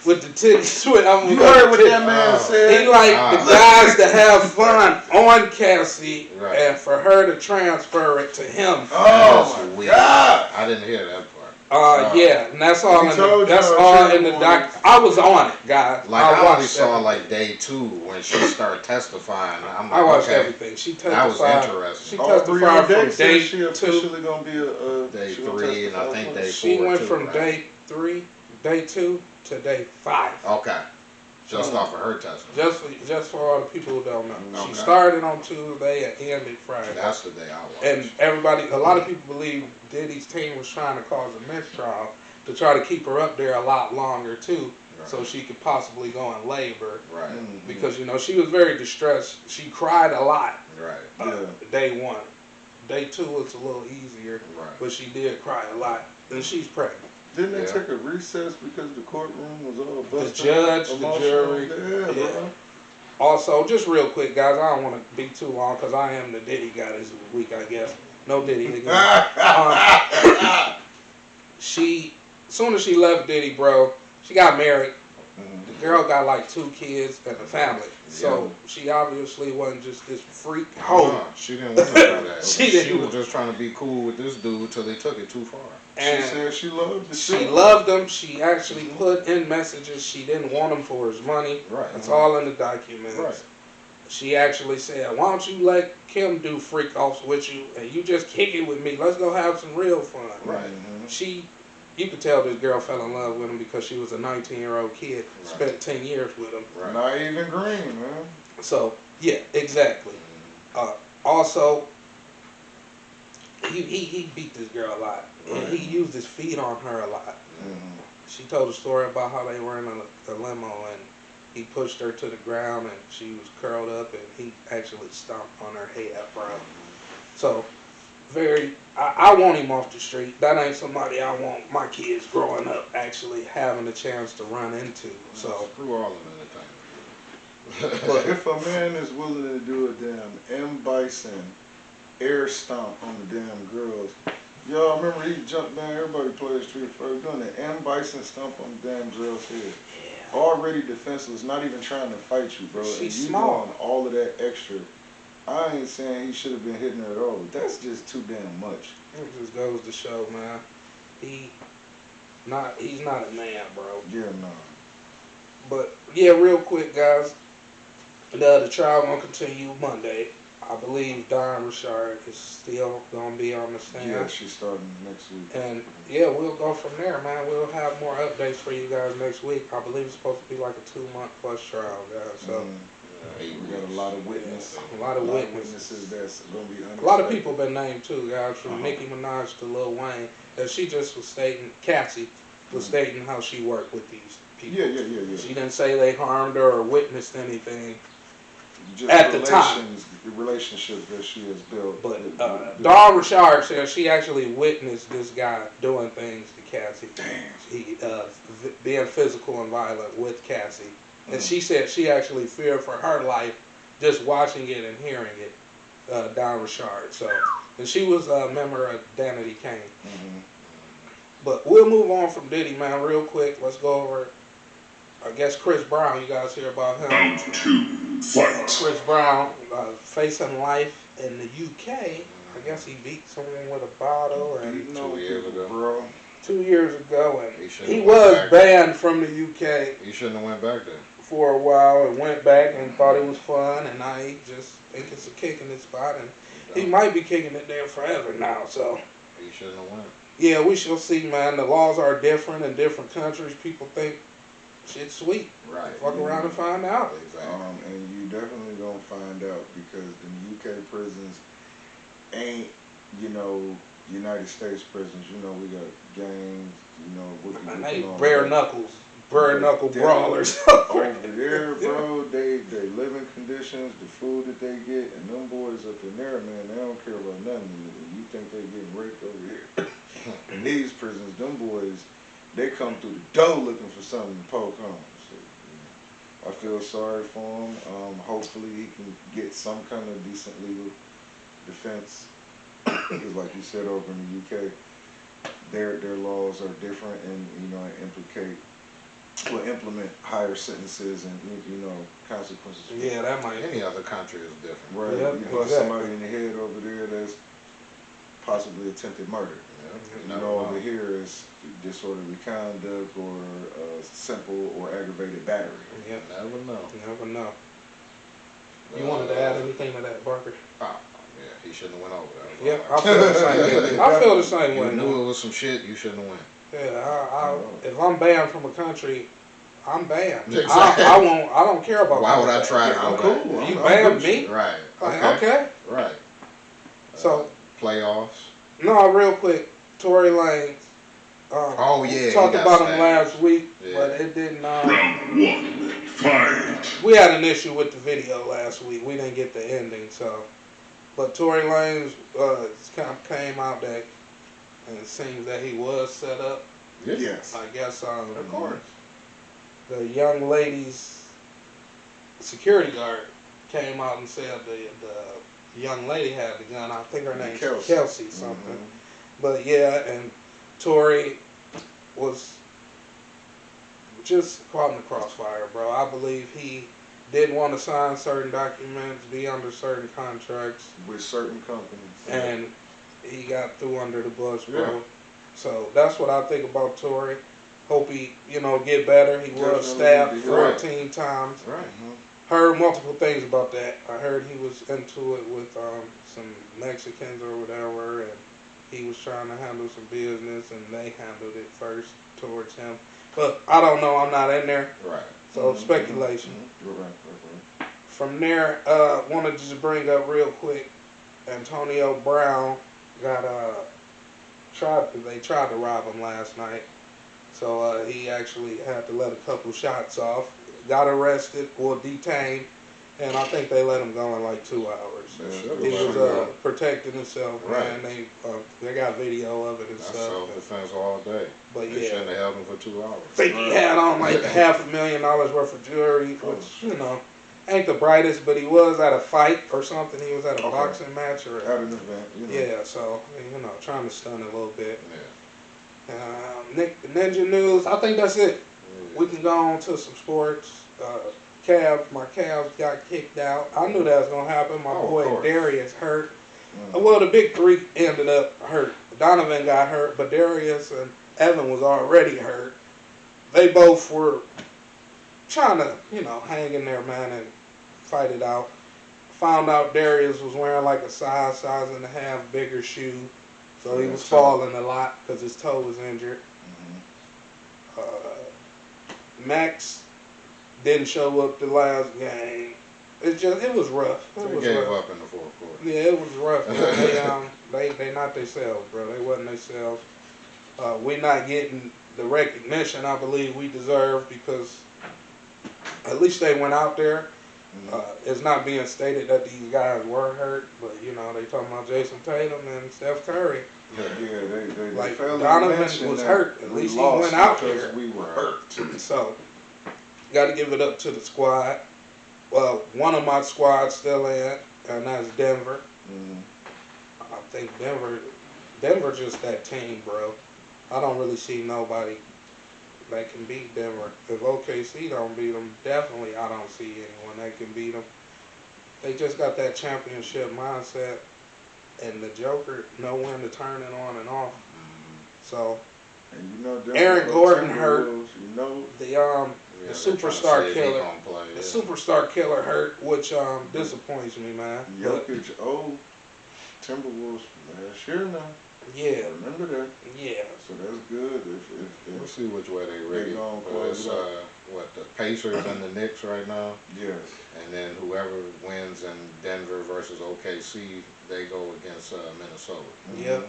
With the titty switch. You heard what that man said? He liked the guys to have fun on Cassie and for her to transfer it to him. Oh my God! I didn't hear that part. Yeah, and that's all in the doc. I was on it, guys. Like I only saw like day 2 when she started testifying. I'm like, I watched everything. She testified. That was interesting. She testified from day she 2. officially gonna be a day 3, and I think day 4. She went from right? day 3, day 2 to day 5. Okay. Just off of her testimony. Just for all the people who don't know. Okay. She started on Tuesday and ended Friday. That's the day I watched. And a lot of people believe Diddy's team was trying to cause a mistrial to try to keep her up there a lot longer too, so she could possibly go in labor. Right. Because, you know, she was very distressed. She cried a lot. Right. Day 1. Day 2 was a little easier, but she did cry a lot. And she's pregnant. Didn't they take a recess because the courtroom was all busted? The judge, the jury. Yeah. Also, just real quick, guys, I don't want to be too long because I am the Diddy guy this week, I guess. No Diddy again. As soon as she left Diddy, bro, she got married. The girl got like 2 kids and a family. So she obviously wasn't just this freak hoe. She didn't want to do that. She was just trying to be cool with this dude till they took it too far. And she said she loved the She loved him. She actually put in messages she didn't want him for his money. Right. It's all in the documents. Right. She actually said, why don't you let Kim do freak offs with you and you just kick it with me. Let's go have some real fun. Right. You could tell this girl fell in love with him because she was a 19-year-old kid, spent 10 years with him. Right. Not even green, man. So, yeah, exactly. Also, he beat this girl a lot. And he used his feet on her a lot. She told a story about how they were in a limo and he pushed her to the ground and she was curled up and he actually stomped on her head, bro. So, I want him off the street. That ain't somebody I want my kids growing up actually having a chance to run into. So screw all of them. But if a man is willing to do a damn M. Bison air stomp on the damn girls, y'all remember he jumped down, everybody played Street Fighter, doing the M. Bison stomp on the damn girl's head. Yeah. Already defenseless, not even trying to fight you, bro. She's and you small. doing all of that extra. I ain't saying he should have been hitting her at all, but that's just too damn much. It just goes to show, man. He's not a man, bro. Yeah, no. But yeah, real quick, guys. The trial gonna continue Monday. I believe Don Richard is still gonna be on the stand. Yeah, she's starting next week. And yeah, we'll go from there, man. We'll have more updates for you guys next week. I believe it's supposed to be like a 2-month plus trial, guys. So we got a lot of witnesses. a lot of witnesses. That's gonna be unexpected. A lot of people been named too, guys, from Nicki Minaj to Lil Wayne. And she just was stating, Cassie was stating how she worked with these people. Yeah. She didn't say they harmed her or witnessed anything. Just at the time. The relationships that she has built. But Dawn Richard said she actually witnessed this guy doing things to Cassie. Damn. He being physical and violent with Cassie. And she said she actually feared for her life just watching it and hearing it, Dawn Richard. So, and she was a member of Danity Kane. But we'll move on from Diddy, man, real quick. Let's go over, I guess, Chris Brown. You guys hear about him? Round 2, fight. Chris Brown facing life in the UK. I guess he beat someone with a bottle and 2 years ago, bro. 2 years ago, and he went was back. banned from the UK He shouldn't have went back there. for a while and went back and thought it was fun, and now he just think it's a kick in his spot, and he might be kicking it there forever now. So He shouldn't have went. yeah, we shall see, man. The laws are different in different countries. People think shit's sweet. Right. Fuck around and find out. Exactly. And you definitely gonna find out because the UK prisons ain't, United States prisons. We got gangs. Man, they bare knuckle brawlers. Over there, bro, they living conditions, the food that they get, and them boys up in there, man, they don't care about nothing. You think they getting raped over here? In these prisons, them boys, they come through the door looking for something to poke on. So, I feel sorry for him. Hopefully he can get some kind of decent legal defense. Because like you said, over in the UK, their laws are different and, implement higher sentences and, consequences. Yeah, that might. Any other country is different. Right. Yep, You put exactly. somebody in the head over there that's possibly attempted murder. Over here is disorderly conduct or simple or aggravated battery. Yeah, Never know. you never know. You wanted to add anything to that, Barker? Oh, yeah, he shouldn't have went over there. Yeah, I feel the same way. I feel the same You way. knew it was some shit, you shouldn't have went. Yeah, if I'm banned from a country, I'm banned. Exactly. I don't care about. Why would I try to I'm go cool. back? You banned me? Right. Like, okay. Right. So Playoffs. no, real quick, Tory Lanez. Oh, yeah, he Talked got about him stabbed. last week, Yeah. but it didn't. Round 1, fight. We had an issue with the video last week. We didn't get the ending, so. But Tory Lanez kind of came out that, and it seems that he was set up. Yes. I guess. Of course. The young lady's security guard came out and said the young lady had the gun. I think her name's Kelsey something. But yeah, and Tory was just caught in the crossfire, bro. I believe he didn't want to sign certain documents, be under certain contracts. With certain companies. And he got through under the bus, bro. Yeah. So that's what I think about Tory. Hope he, get better. He was stabbed 14 times. Right. Heard multiple things about that. I heard he was into it with some Mexicans or whatever, and he was trying to handle some business, and they handled it first towards him. But I don't know. I'm not in there. Right. So speculation. Right. From there, wanted to just bring up real quick, Antonio Brown got they tried to rob him last night. So he actually had to let a couple shots off. Got arrested or detained, and I think they let him go in like 2 hours. Yeah, He was protecting himself, Right. man. They got video of it and That's stuff. self-defense all day. But They yeah, shouldn't have held him for 2 hours. I think he had on like $500,000 worth of jewelry, which ain't the brightest, but he was at a fight or something. He was at a boxing match or At an event, yeah. So trying to stun a little bit. Yeah. Ninja news. I think that's it. We can go on to some sports. My Cavs got kicked out. I knew that was gonna happen. My boy Darius hurt. Well, the big three ended up hurt. Donovan got hurt, but Darius and Evan was already hurt. They both were trying to, hang in there, man, and fight it out. found out Darius was wearing like a size and a half bigger shoe. So he was falling a lot because his toe was injured. Max didn't show up the last game. It was rough. They gave up in the fourth quarter. Yeah, it was rough. They not themselves, bro. They wasn't themselves. We're not getting the recognition I believe we deserve because at least they went out there. It's not being stated that these guys were hurt, but you know they talking about Jason Tatum and Steph Curry. They like Donovan was hurt. At least he went out there. We were hurt. So got to give it up to the squad. Well, one of my squads still in, and that's Denver. I think Denver just that team, bro. I don't really see nobody that can beat Denver. If OKC don't beat them, definitely I don't see anyone that can beat them. They just got that championship mindset, and the Joker know when to turn it on and off. So, and you know, Denver, Aaron Gordon hurt. You know, the superstar killer. The superstar killer hurt, which disappoints me, man. Jokic, Timberwolves last year now. Yeah. Remember that? Yeah. So that's good. We'll see which way they ready. It's the Pacers and the Knicks right now. Yes. And then whoever wins in Denver versus OKC, they go against Minnesota. Yep.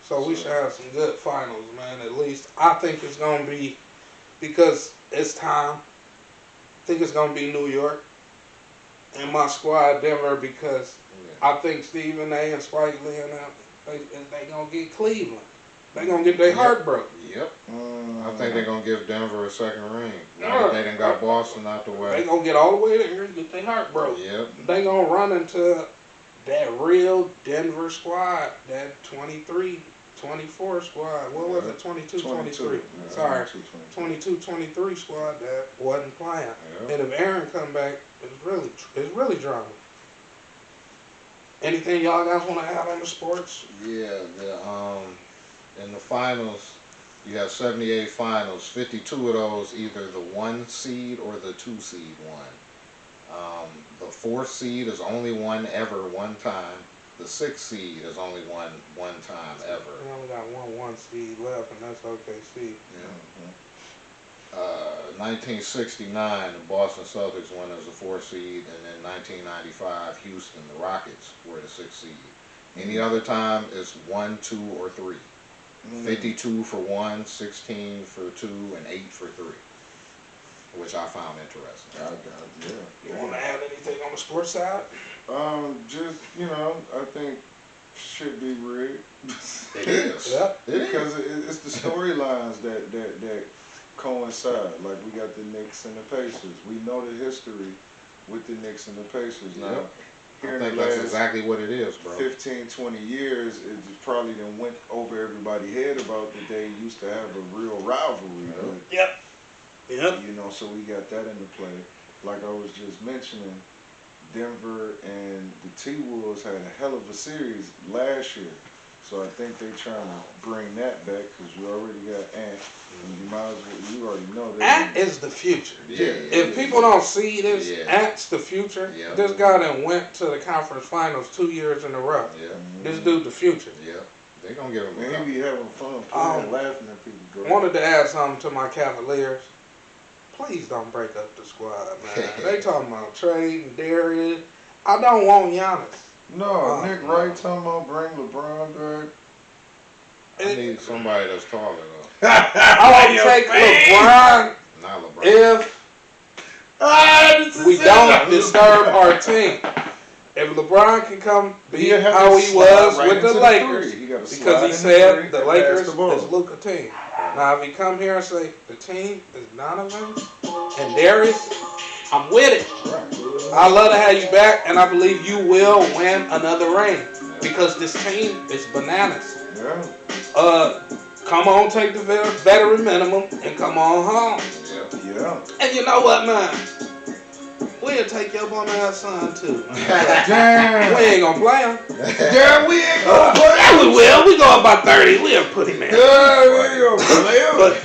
So we should have some good finals, man. At least I think it's gonna be, because it's time. I think it's gonna be New York and my squad Denver, because I think Stephen A. and Spike Lee and them, they gonna get Cleveland. They gonna get their heart broken. Yep. I think they're gonna give Denver a second ring. Now that they done got Boston out the way. They gonna get all the way there and get their heart broken. Yep. They gonna run into that real Denver squad, that 23-24 squad. What was it? 22-23. Sorry. 22-23 squad that wasn't playing. Yep. And if Aaron come back, it's really drama. Anything y'all guys want to add on the sports? Yeah, in the finals, you have 78 finals. 52 of those either the 1 seed or the 2 seed won. The 4th seed is only won ever one time. The 6th seed is only won one time ever. We only got one seed left, and that's OKC. Yeah. 1969, the Boston Celtics won as a 4th seed, and then 1995, Houston, the Rockets were the 6th seed. Any other time, it's 1, 2, or 3. 52 for 1, 16 for 2, and 8 for 3, which I found interesting. You want to add anything on the sports side? Just, I think should be rigged. It is. Yep. Because it's the storylines that coincide. Like we got the Knicks and the Pacers. We know the history with the Knicks and the Pacers. Now, I think that's exactly what it is, bro. 15, 20 years, it probably done went over everybody's head about that they used to have a real rivalry. Yep. So we got that into play. Like I was just mentioning, Denver and the T-Wolves had a hell of a series last year. So I think they're trying to bring that back because we already got Ant. And you might as well, you already know that. Ant is the future. Yeah. If people don't see this, Ant's the future. Yeah. This guy that went to the conference finals 2 years in a row. Yeah. This dude the future. Yeah. They're going to give him a he be having fun playing, laughing at people. Wanted to add something to my Cavaliers. Please don't break up the squad, man. They talking about trading Darius. I don't want Giannis. No, Nick Wright talking about bring LeBron back. I need somebody that's taller, though. I would take LeBron Not LeBron. if we don't disturb our team. If LeBron can come be how he was with the Lakers, because he said the Lakers is Luka's team. Now, if he come here and say the team is Donovan and Darius, I'm with it. I love to have you back, and I believe you will win another ring because this team is bananas. Come on, take the veteran minimum and come on home. Yeah. And you know what, man? We'll take your bum ass son too. Damn. We ain't gonna play him. Yeah, we ain't gonna play him. Yeah, we will. We go about 30. We'll put him in. Yeah, we ain't gonna play him. But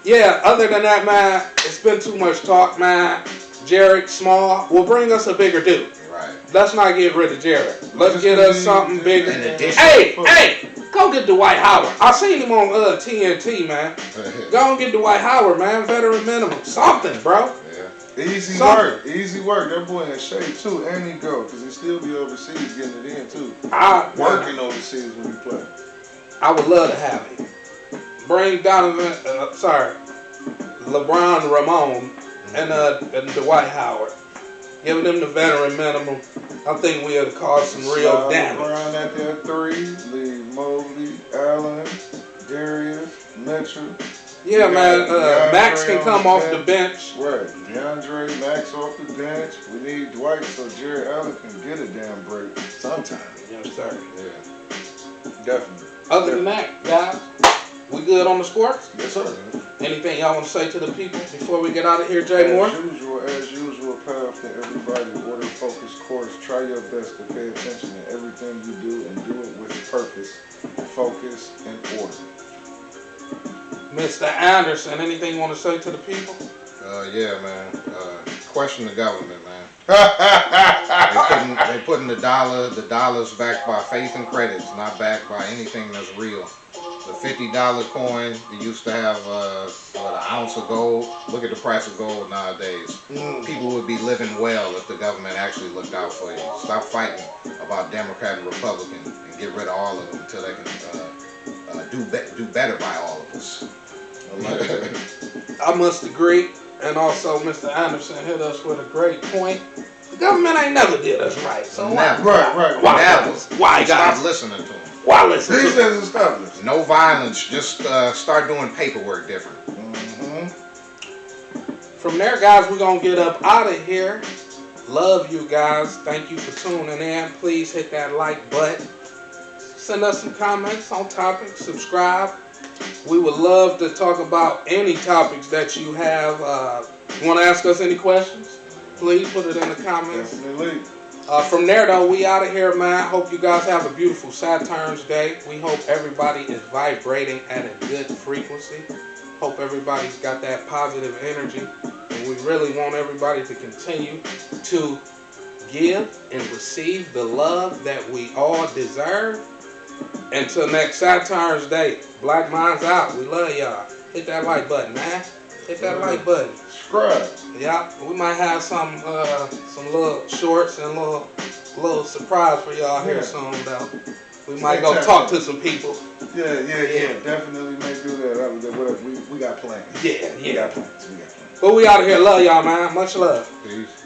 yeah, other than that, man, it's been too much talk, man. Jared Small will bring us a bigger dude. Right. Right. Let's not get rid of Jared. Let's get us something bigger. In addition, Hey, go get Dwight Howard. I seen him on TNT, man. Go and get Dwight Howard, man. Veteran minimum. Something, bro. Yeah. Easy work. That boy in shape too, and he go, because he still be overseas getting it in too. Working overseas when he play. I would love to have him. Bring LeBron Ramon and Dwight Howard. Giving them the veteran minimum. I think we have caused some real damage. LeBron at that 3, leave Mobley, Allen, Darius, Mitchell. Yeah, man. Max can come off the bench. Right. DeAndre, Max off the bench. We need Dwight so Jared Allen can get a damn break sometime. Yes, sir. Yeah. Definitely. Other than that, guys, we good on the sports? Yes, sir. Anything y'all want to say to the people before we get out of here, Jay Moore? As usual, path to everybody, order, focus, course. Try your best to pay attention to everything you do and do it with purpose, focus, and order. Mr. Anderson, anything you want to say to the people? Yeah, man. Question the government, man. They putting the dollars backed by faith and credits, not backed by anything that's real. The $50 coin, you used to have an ounce of gold. Look at the price of gold nowadays. People would be living well if the government actually looked out for you. Stop fighting about Democrat and Republican and get rid of all of them until they can do better by all of us. I must agree. And also, Mr. Anderson hit us with a great point. The government ain't never did us right. So never. Right. Why, guys? Stop listening to them. Why listen to them? These days established. No violence. Just start doing paperwork different. From there, guys, we're going to get up out of here. Love you guys. Thank you for tuning in. Please hit that like button. Send us some comments on topics. Subscribe. We would love to talk about any topics that you have. You want to ask us any questions? Please put it in the comments. Definitely. From there, though, we out of here, man. Hope you guys have a beautiful Saturn's Day. We hope everybody is vibrating at a good frequency. Hope everybody's got that positive energy. And we really want everybody to continue to give and receive the love that we all deserve. Until next Saturn's Day, BlackMinds out. We love y'all. Hit that like button, man. Hit that like button. Subscribe. Yeah, we might have some little shorts and little surprise for y'all here soon, though. We might go talk to some people. Yeah. Definitely may do that. We got plans. Yeah. We got plans. But we out of here. Love y'all, man. Much love. Peace.